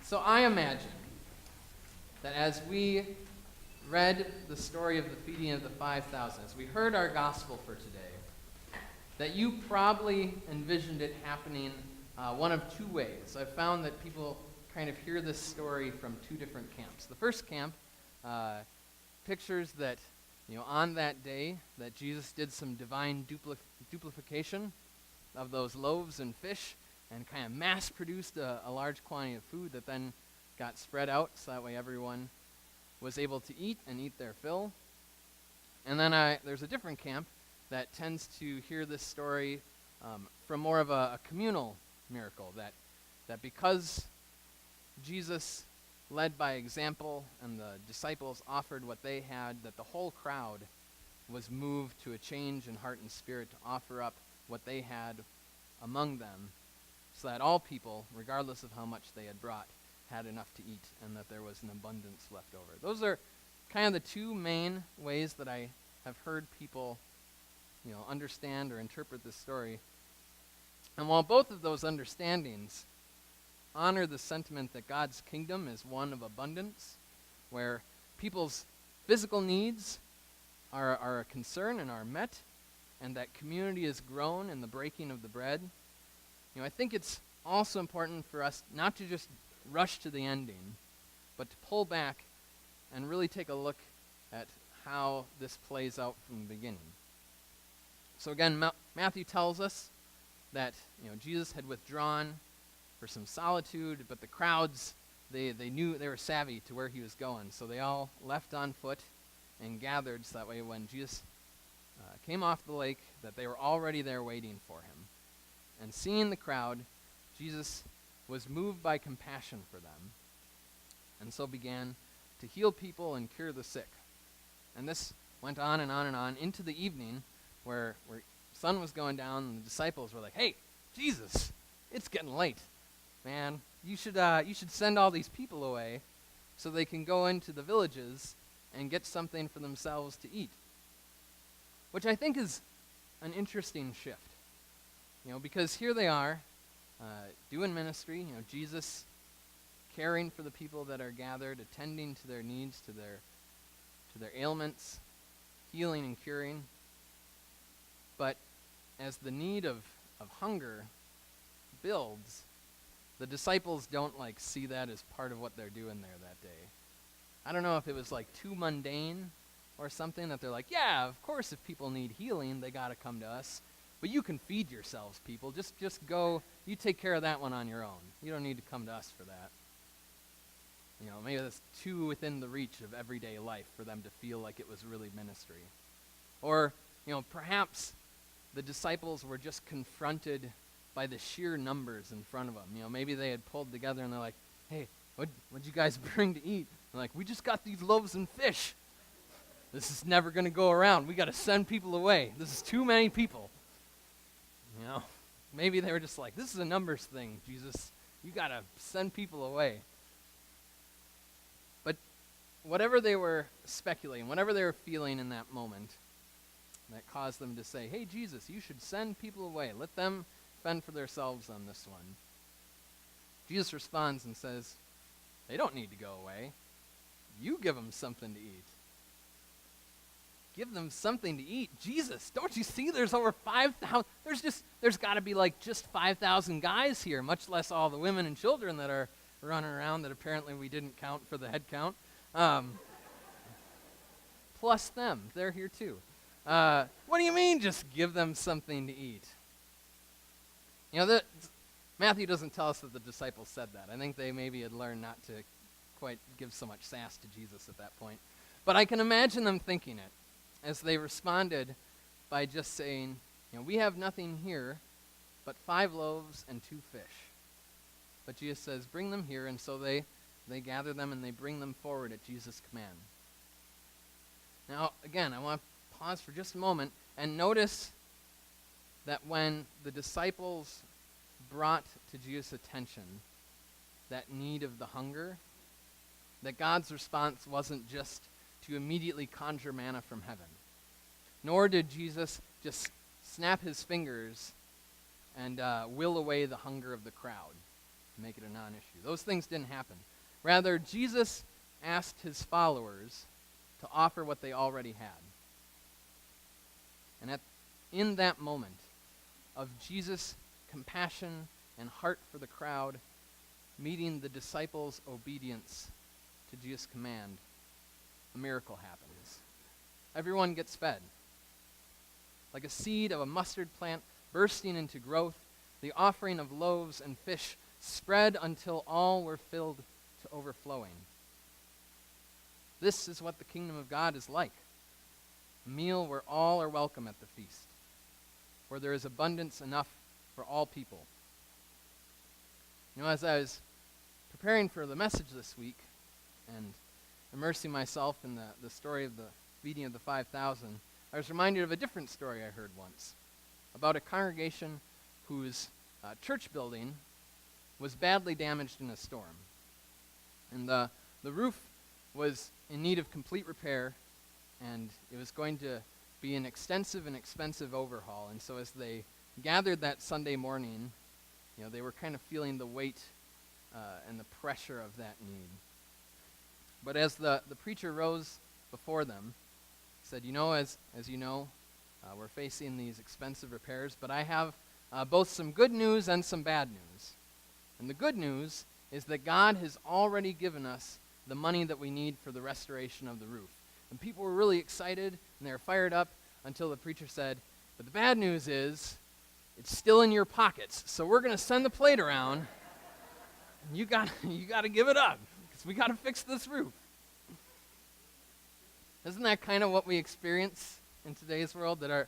So I imagine that as we read the story of the feeding of the 5,000, as we heard our gospel for today, that you probably envisioned it happening one of two ways. I've found that people kind of hear this story from two different camps. The first camp pictures that, on that day, that Jesus did some divine duplication of those loaves and fish and kind of mass-produced a large quantity of food that then got spread out so that way everyone was able to eat and eat their fill. And then there's a different camp that tends to hear this story from more of a communal miracle, that because Jesus led by example and the disciples offered what they had, that the whole crowd was moved to a change in heart and spirit to offer up what they had among them, so that all people, regardless of how much they had brought, had enough to eat and that there was an abundance left over. Those are kind of the two main ways that I have heard people understand or interpret this story. And while both of those understandings honor the sentiment that God's kingdom is one of abundance, where people's physical needs are a concern and are met, and that community is grown in the breaking of the bread, I think it's also important for us not to just rush to the ending, but to pull back and really take a look at how this plays out from the beginning. So again, Matthew tells us that Jesus had withdrawn for some solitude, but the crowds, they knew, they were savvy to where he was going, so they all left on foot and gathered so that way when Jesus came off the lake, that they were already there waiting for him. And seeing the crowd, Jesus was moved by compassion for them, and so began to heal people and cure the sick. And this went on and on and on into the evening, where sun was going down, and the disciples were like, "Hey, Jesus, it's getting late, man. You should send all these people away so they can go into the villages and get something for themselves to eat." Which I think is an interesting shift, because here they are doing ministry, Jesus caring for the people that are gathered, attending to their needs, to their ailments, healing and curing. But as the need of hunger builds, the disciples don't see that as part of what they're doing there that day. I don't know if it was too mundane or something, that they're like, yeah, of course if people need healing, they got to come to us. But you can feed yourselves, people. Just go, you take care of that one on your own. You don't need to come to us for that. Maybe that's too within the reach of everyday life for them to feel like it was really ministry. Or, perhaps the disciples were just confronted by the sheer numbers in front of them. Maybe they had pulled together and they're like, "Hey, what'd you guys bring to eat?" They're like, "We just got these loaves and fish. This is never going to go around. We got to send people away. This is too many people." Maybe they were just like, "This is a numbers thing, Jesus. You got to send people away." But whatever they were speculating, whatever they were feeling in that moment that caused them to say, "Hey, Jesus, you should send people away. Let them fend for themselves on this one." Jesus responds and says, "They don't need to go away. You give them something to eat." Give them something to eat. Jesus, don't you see there's over 5,000? There's got to be just 5,000 guys here, much less all the women and children that are running around that apparently we didn't count for the head count. Plus them, they're here too. What do you mean just give them something to eat? Matthew doesn't tell us that the disciples said that. I think they maybe had learned not to quite give so much sass to Jesus at that point. But I can imagine them thinking it as they responded by just saying, "We have nothing here but 5 loaves and 2 fish." But Jesus says, "Bring them here," and so they gather them and they bring them forward at Jesus' command. Now, again, I want to pause for just a moment and notice that when the disciples brought to Jesus' attention that need of the hunger, that God's response wasn't just to immediately conjure manna from heaven. Nor did Jesus just snap his fingers and will away the hunger of the crowd. and make it a non-issue. Those things didn't happen. Rather, Jesus asked his followers to offer what they already had. And in that moment of Jesus' compassion and heart for the crowd, meeting the disciples' obedience to Jesus' command, a miracle happens. Everyone gets fed. Like a seed of a mustard plant bursting into growth, the offering of loaves and fish spread until all were filled to overflowing. This is what the kingdom of God is like. A meal where all are welcome at the feast, where there is abundance enough for all people. As I was preparing for the message this week and immersing myself in the story of the feeding of the 5,000, I was reminded of a different story I heard once about a congregation whose church building was badly damaged in a storm. And the roof was in need of complete repair, and it was going to be an extensive and expensive overhaul. And so as they gathered that Sunday morning, they were kind of feeling the weight and the pressure of that need. But as the preacher rose before them, said, as you know, we're facing these expensive repairs, but I have both some good news and some bad news. And the good news is that God has already given us the money that we need for the restoration of the roof. And people were really excited, and they were fired up until the preacher said, but the bad news is, it's still in your pockets, so we're going to send the plate around, and you got to give it up, because we got to fix this roof. Isn't that kind of what we experience in today's world, that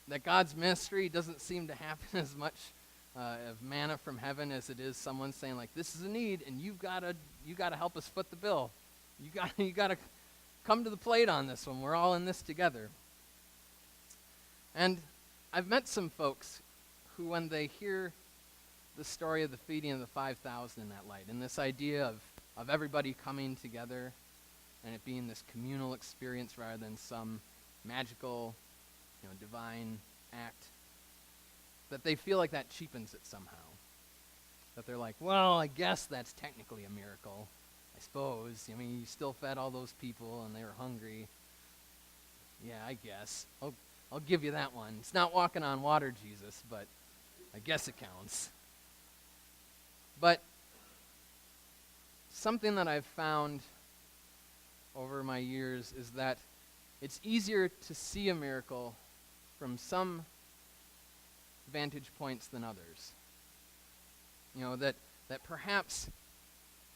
that God's ministry doesn't seem to happen as much of manna from heaven as it is someone saying, like, this is a need, and you got to help us foot the bill. You got to come to the plate on this one. We're all in this together. And I've met some folks who, when they hear the story of the feeding of the 5,000 in that light, and this idea of everybody coming together and it being this communal experience rather than some magical, divine act, that they feel like that cheapens it somehow. That they're like, well, I guess that's technically a miracle, I suppose. You still fed all those people and they were hungry. Yeah, I guess. I'll give you that one. It's not walking on water, Jesus, but I guess it counts. But something that I've found over my years is that it's easier to see a miracle from some vantage points than others. That perhaps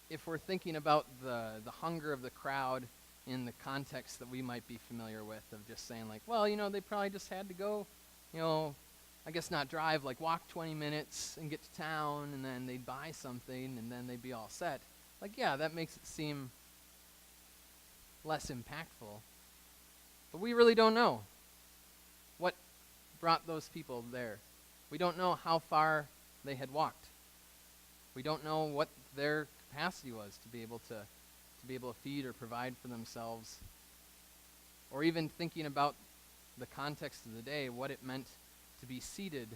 if we're thinking about the hunger of the crowd in the context that we might be familiar with, of just saying like, well, they probably just had to go, I guess not drive, like walk 20 minutes and get to town, and then they'd buy something, and then they'd be all set. Like, yeah, that makes it seem less impactful. But we really don't know what brought those people there. We don't know how far they had walked. We don't know what their capacity was to be able to feed or provide for themselves. Or even thinking about the context of the day, what it meant to be seated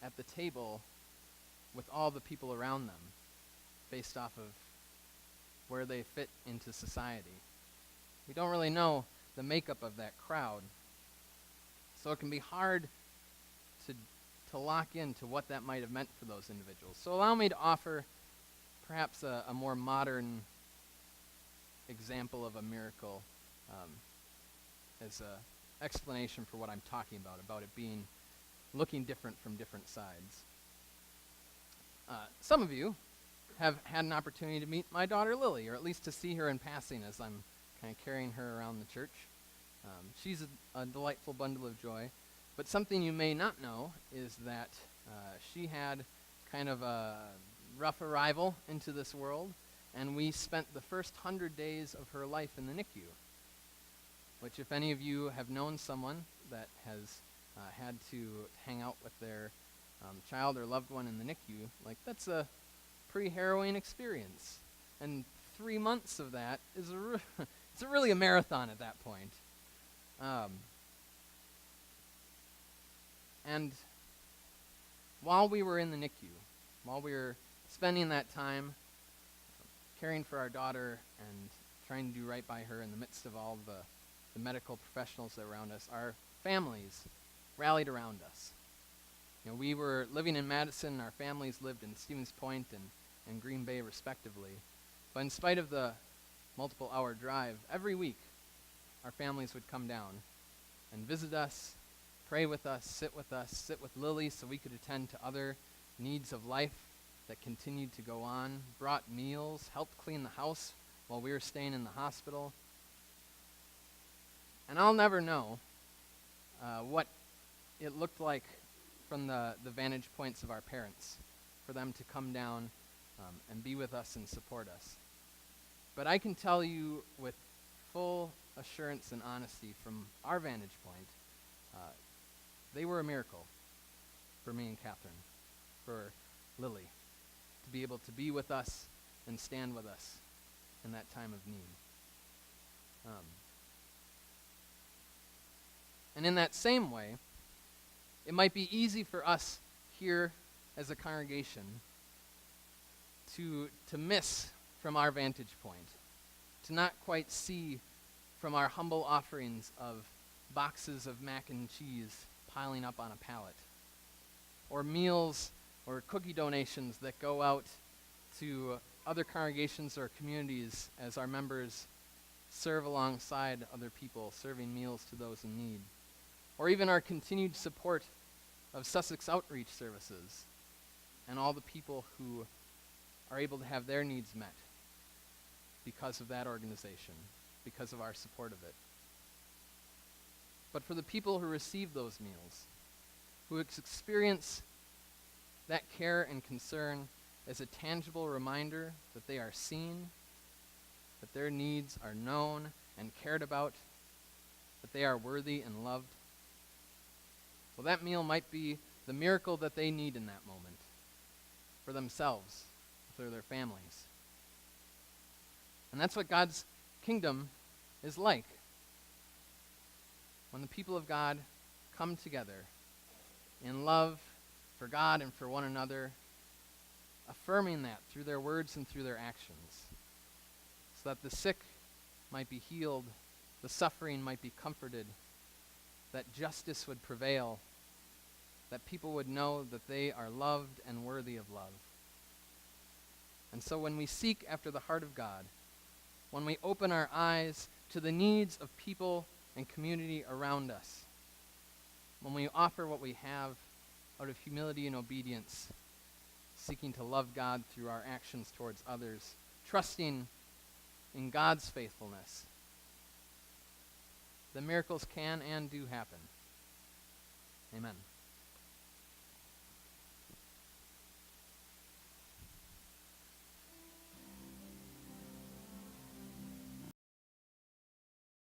at the table with all the people around them, based off of where they fit into society. We don't really know the makeup of that crowd. So it can be hard to lock into what that might have meant for those individuals. So allow me to offer perhaps a more modern example of a miracle as an explanation for what I'm talking about it being looking different from different sides. Some of you have had an opportunity to meet my daughter Lily, or at least to see her in passing as I'm kind of carrying her around the church. She's a delightful bundle of joy. But something you may not know is that she had kind of a rough arrival into this world, and we spent the first 100 days of her life in the NICU, which if any of you have known someone that has had to hang out with their child or loved one in the NICU, like that's a pretty harrowing experience. And 3 months of that is it's really a marathon at that point. And while we were in the NICU, while we were spending that time caring for our daughter and trying to do right by her in the midst of all the medical professionals that are around us, our families rallied around us. We were living in Madison, and our families lived in Stevens Point and Green Bay, respectively. But in spite of the multiple-hour drive, every week our families would come down and visit us, pray with us, sit with Lily so we could attend to other needs of life that continued to go on, brought meals, helped clean the house while we were staying in the hospital. And I'll never know what it looked like from the vantage points of our parents for them to come down and be with us and support us. But I can tell you with full assurance and honesty from our vantage point, they were a miracle for me and Catherine, for Lily, to be able to be with us and stand with us in that time of need. And in that same way, it might be easy for us here as a congregation to miss from our vantage point, to not quite see from our humble offerings of boxes of mac and cheese piling up on a pallet, or meals or cookie donations that go out to other congregations or communities as our members serve alongside other people, serving meals to those in need, or even our continued support of Sussex Outreach Services and all the people who are able to have their needs met because of that organization, because of our support of it. But for the people who receive those meals, who experience that care and concern as a tangible reminder that they are seen, that their needs are known and cared about, that they are worthy and loved, well, that meal might be the miracle that they need in that moment for themselves, for their families. And that's what God's kingdom is like. When the people of God come together in love for God and for one another, affirming that through their words and through their actions, so that the sick might be healed, the suffering might be comforted, that justice would prevail, that people would know that they are loved and worthy of love. And so when we seek after the heart of God, when we open our eyes to the needs of people and community around us, when we offer what we have out of humility and obedience, seeking to love God through our actions towards others, trusting in God's faithfulness, the miracles can and do happen. Amen.